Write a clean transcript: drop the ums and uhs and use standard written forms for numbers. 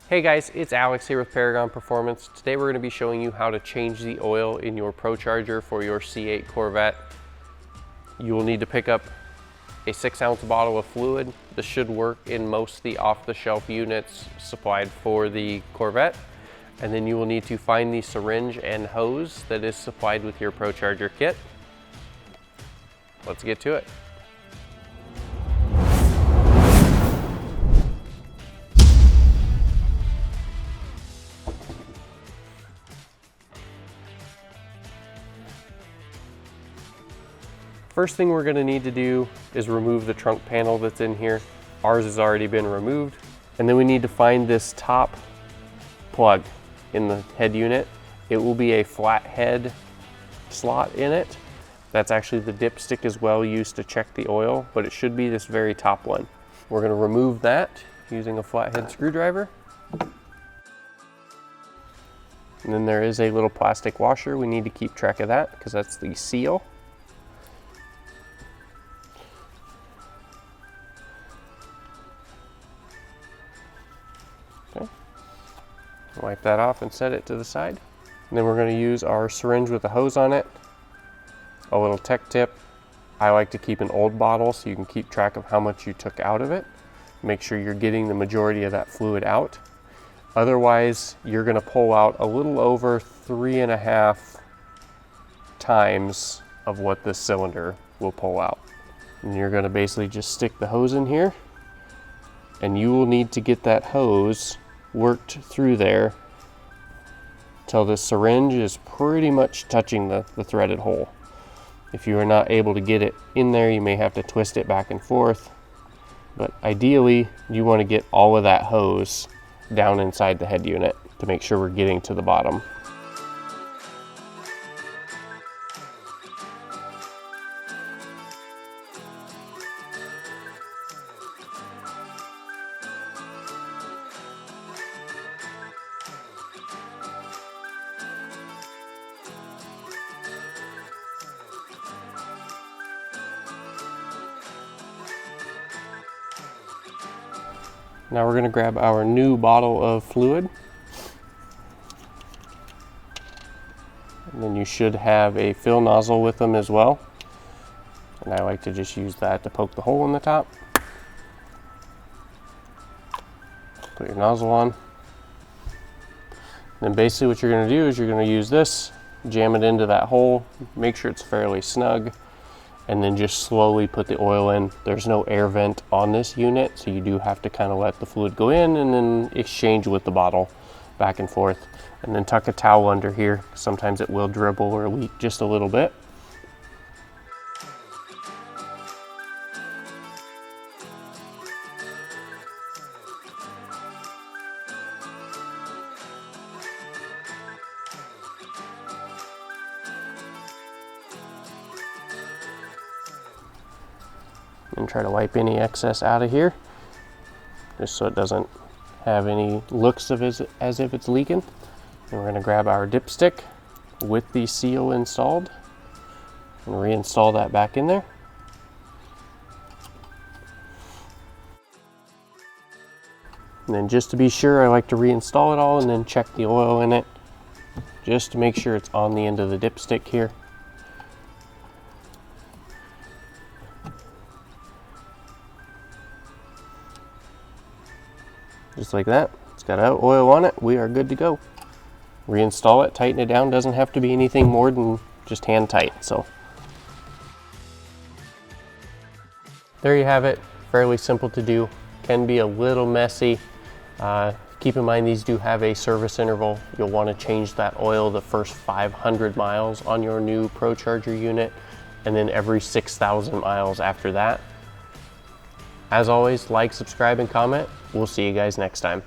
Hey guys, it's Alex here with Paragon Performance. Today we're going to be showing you how to change the oil in your ProCharger for your C8 Corvette. You will need to pick up a 6-ounce bottle of fluid. This should work in most of the off-the-shelf units supplied for the Corvette. And then you will need to find the syringe and hose that is supplied with your ProCharger kit. Let's get to it. First thing we're going to need to do is remove the trunk panel that's in here. Ours has already been removed. And then we need to find this top plug in the head unit. It will be a flat head slot in it. That's actually the dipstick as well used to check the oil, but it should be this very top one. We're going to remove that using a flathead screwdriver. And then there is a little plastic washer. We need to keep track of that because that's the seal. Okay. Wipe that off and set it to the side. And then we're going to use our syringe with a hose on it. A little tech tip. I like to keep an old bottle so you can keep track of how much you took out of it. Make sure you're getting the majority of that fluid out. Otherwise, you're going to pull out a little over 3.5 times of what this cylinder will pull out. And you're going to basically just stick the hose in here, and you will need to get that hose worked through there till the syringe is pretty much touching the threaded hole. If you are not able to get it in there, you may have to twist it back and forth. But ideally, you want to get all of that hose down inside the head unit to make sure we're getting to the bottom. Now we're going to grab our new bottle of fluid. And then you should have a fill nozzle with them as well. And I like to just use that to poke the hole in the top. Put your nozzle on. And then basically what you're going to do is you're going to use this, jam it into that hole, make sure it's fairly snug, and then just slowly put the oil in. There's no air vent on this unit, so you do have to kind of let the fluid go in and then exchange with the bottle back and forth. And then tuck a towel under here. Sometimes it will dribble or leak just a little bit. And try to wipe any excess out of here, just so it doesn't have any looks of as if it's leaking. And we're going to grab our dipstick with the seal installed and reinstall that back in there. And then just to be sure, I like to reinstall it all and then check the oil in it just to make sure it's on the end of the dipstick here. Just like that. It's got oil on it. We are good to go. Reinstall it, tighten it down. Doesn't have to be anything more than just hand tight. So there you have it. Fairly simple to do. Can be a little messy. Keep in mind these do have a service interval. You'll want to change that oil the first 500 miles on your new ProCharger unit, and then every 6,000 miles after that. As always, like, subscribe, and comment. We'll see you guys next time.